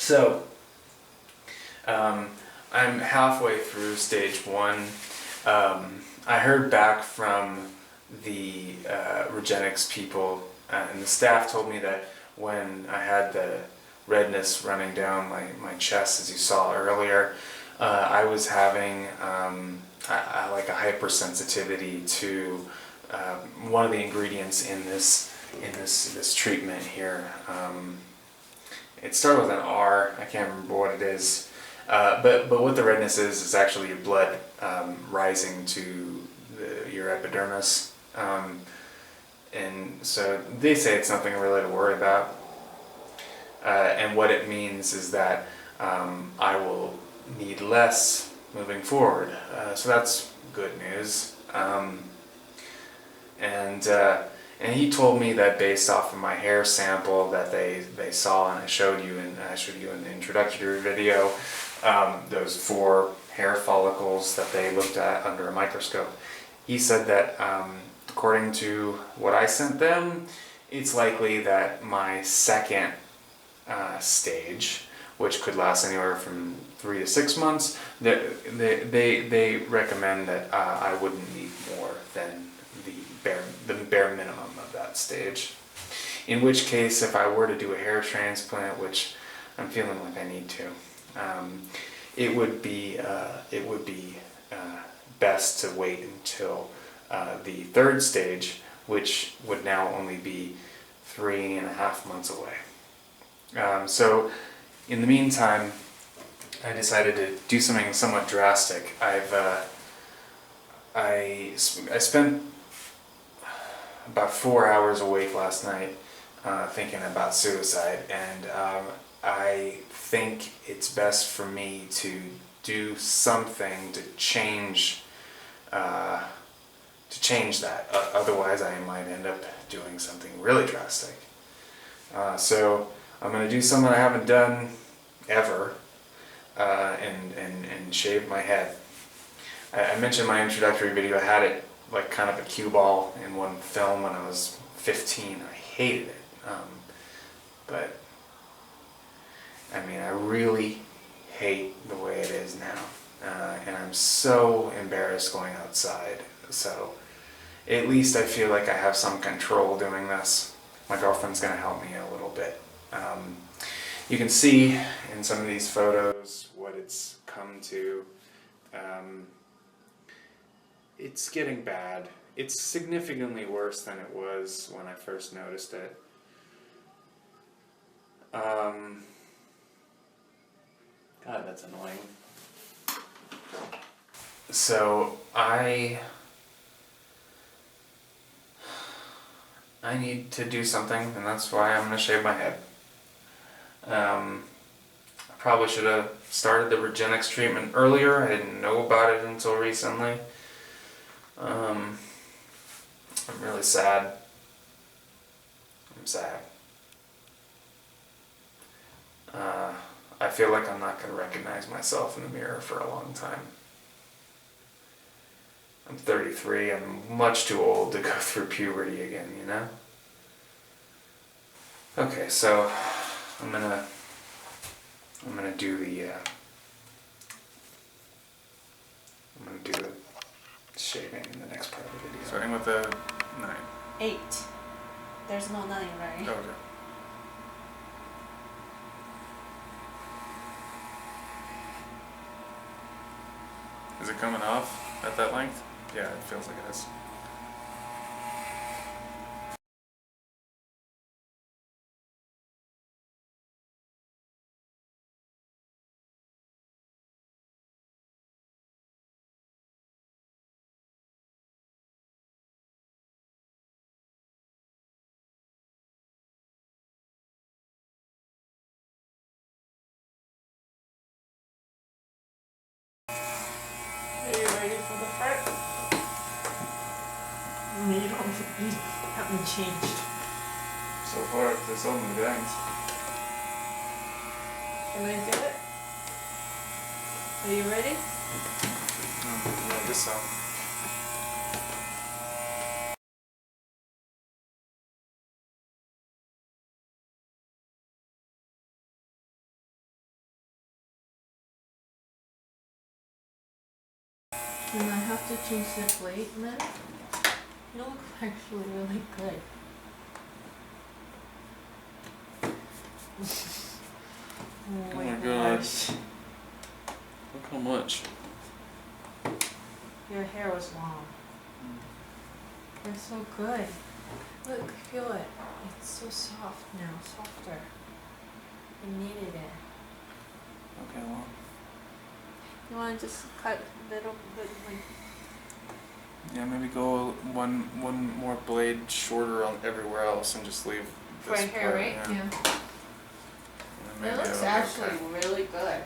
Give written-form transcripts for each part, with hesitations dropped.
So, I'm halfway through stage 1. I heard back from the Regenexx people, and the staff told me that when I had the redness running down my chest, as you saw earlier, I was having like a hypersensitivity to one of the ingredients in this treatment here. It started with an R. I can't remember what it is. But what the redness is actually your blood rising to your epidermis. And so they say it's nothing really to worry about. And what it means is that I will need less moving forward. So that's good news. And he told me that based off of my hair sample that they saw, and I showed you in the introductory video, those 4 hair follicles that they looked at under a microscope. He said that according to what I sent them, it's likely that my second stage, which could last anywhere from 3 to 6 months, they recommend that I wouldn't need more than the bare minimum of that stage. In which case, if I were to do a hair transplant, which I'm feeling like I need to, it would be best to wait until the 3rd stage, which would now only be 3.5 months away. So in the meantime, I decided to do something somewhat drastic. I spent about 4 hours awake last night thinking about suicide, and I think it's best for me to do something to change that. Otherwise, I might end up doing something really drastic. So I'm going to do something I haven't done ever, and shave my head. I mentioned in my introductory video I had it like kind of a cue ball in one film when I was 15. I hated it. But I mean, I really hate the way it is now. And I'm so embarrassed going outside. So at least I feel like I have some control doing this. My girlfriend's going to help me a little bit. You can see in some of these photos what it's come to. It's getting bad. It's significantly worse than it was when I first noticed it. God, that's annoying. So I need to do something, and that's why I'm going to shave my head. I probably should have started the Regenexx treatment earlier. I didn't know about it until recently. I'm really sad. I'm sad. I feel like I'm not going to recognize myself in the mirror for a long time. I'm 33. I'm much too old to go through puberty again, you know? Okay, so I'm gonna do the shaving in the next part of the video. Starting with the 9. 8. There's no 9, right? Oh, okay. Is it coming off at that length? Yeah, it feels like it is. Are you ready for the part? You haven't changed. So far, it's only bangs. Can I do it? Are you ready? Yeah, I guess so. And I have to change the plate, man. You look actually really good. Oh my gosh. Look how much. Your hair was long. You're so good. Look, feel it. It's so soft now, softer. I needed it. Okay, well. You want to just cut a little bit like... Yeah, maybe go one more blade shorter on everywhere else and just leave this right here, part, right? Yeah. Yeah. And then It maybe looks that'll be actually okay. really good.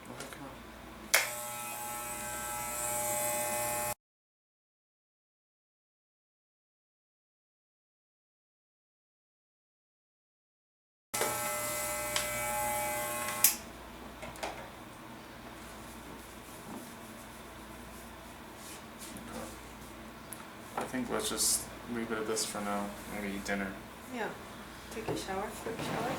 Okay, come on. I think let's just leave it at this for now. Maybe eat dinner. Yeah. Take a shower, quick shower.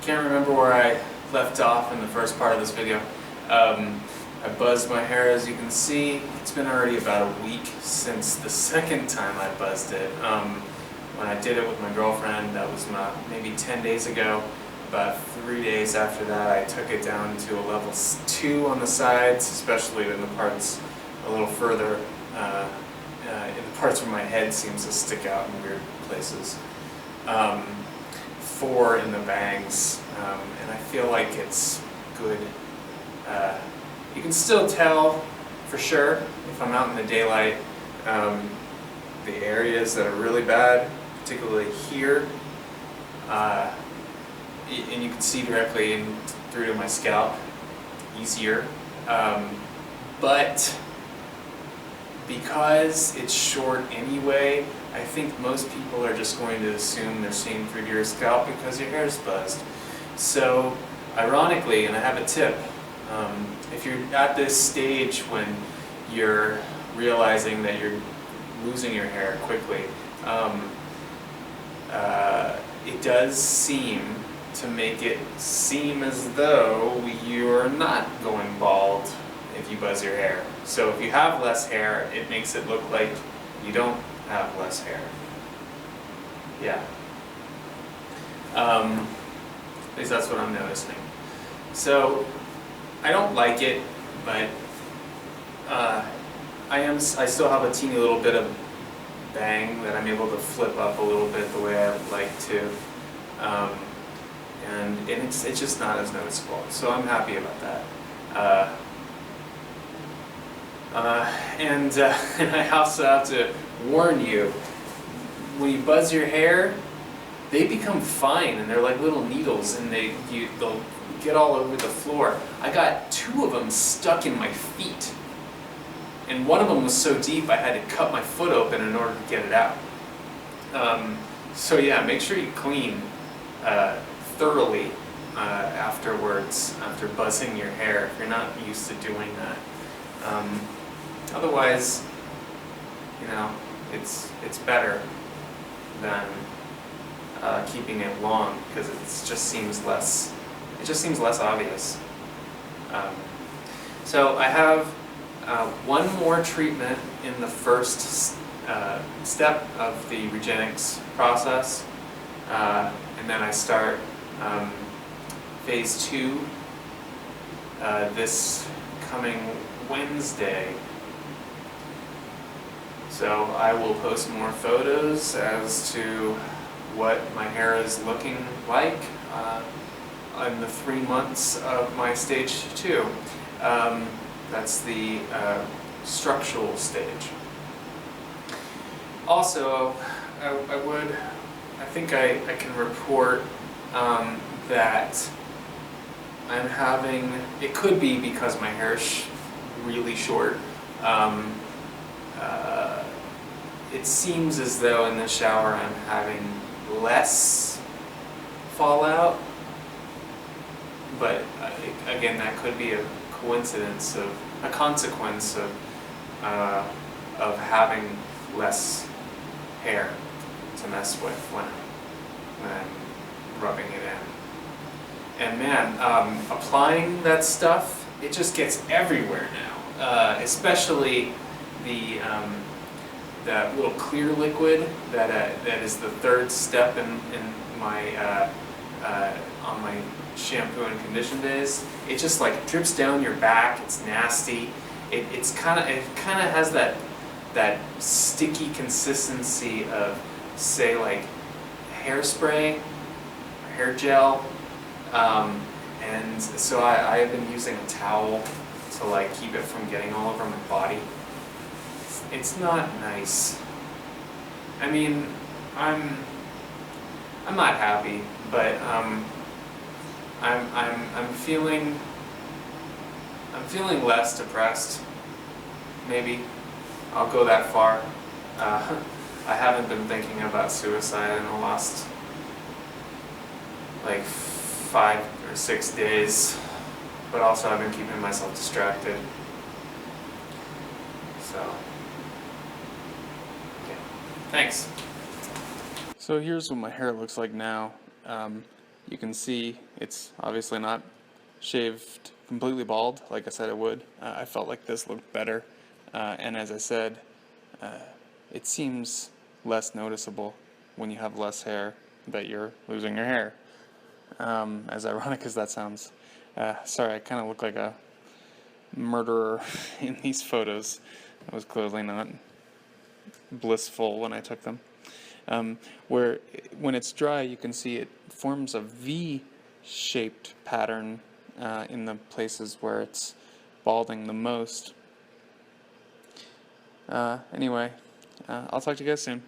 Can't remember where I left off in the first part of this video. I buzzed my hair, as you can see. It's been already about a week since the second time I buzzed it. When I did it with my girlfriend, that was maybe 10 days ago. About 3 days after that, I took it down to a level 2 on the sides, especially in the parts a little further, in the parts where my head seems to stick out in weird places. 4 in the bangs, and I feel like it's good. You can still tell for sure if I'm out in the daylight, the areas that are really bad, particularly here, and you can see directly in through to my scalp easier, but because it's short anyway, I think most people are just going to assume they're seeing through to your scalp because your hair's buzzed. So, ironically, and I have a tip, if you're at this stage when you're realizing that you're losing your hair quickly, it does seem to make it seem as though you're not going bald if you buzz your hair. So if you have less hair, it makes it look like you don't have less hair. Yeah. At least that's what I'm noticing. So I don't like it, but I still have a teeny little bit of bang that I'm able to flip up a little bit the way I would like to. And it's just not as noticeable. So I'm happy about that. And I also have to warn you, when you buzz your hair, they become fine and they're like little needles and they'll get all over the floor. I got 2 of them stuck in my feet. And one of them was so deep I had to cut my foot open in order to get it out. So yeah, make sure you clean thoroughly afterwards, after buzzing your hair, if you're not used to doing that. Otherwise, you know, it's better than keeping it long because it just seems less obvious. So I have one more treatment in the first step of the Regenexx process, and then I start phase 2 this coming Wednesday. So I will post more photos as to what my hair is looking like in the 3 months of my stage 2. That's the structural stage. Also, I think I can report that I'm having, it could be because my hair is really short. It seems as though in the shower I'm having less fallout, but again, that could be a consequence of having less hair to mess with when and then rubbing it in. And man, applying that stuff, it just gets everywhere now. Especially the that little clear liquid that is the third step in my on my shampoo and condition days. It just like drips down your back. It's nasty. It kind of has that sticky consistency of, say, like hairspray or hair gel. And so I have been using a towel to like keep it from getting all over my body. It's not nice. I mean, I'm not happy, but I'm feeling less depressed. Maybe I'll go that far. I haven't been thinking about suicide in the last like 5 or 6 days, but also I've been keeping myself distracted. So, yeah. Thanks. So here's what my hair looks like now. You can see it's obviously not shaved completely bald like I said it would. I felt like this looked better, and as I said, it seems less noticeable when you have less hair that you're losing your hair. As ironic as that sounds. Sorry, I kind of look like a murderer in these photos. I was clearly not blissful when I took them. Where when it's dry, you can see it forms a V-shaped pattern in the places where it's balding the most. Anyway, I'll talk to you guys soon.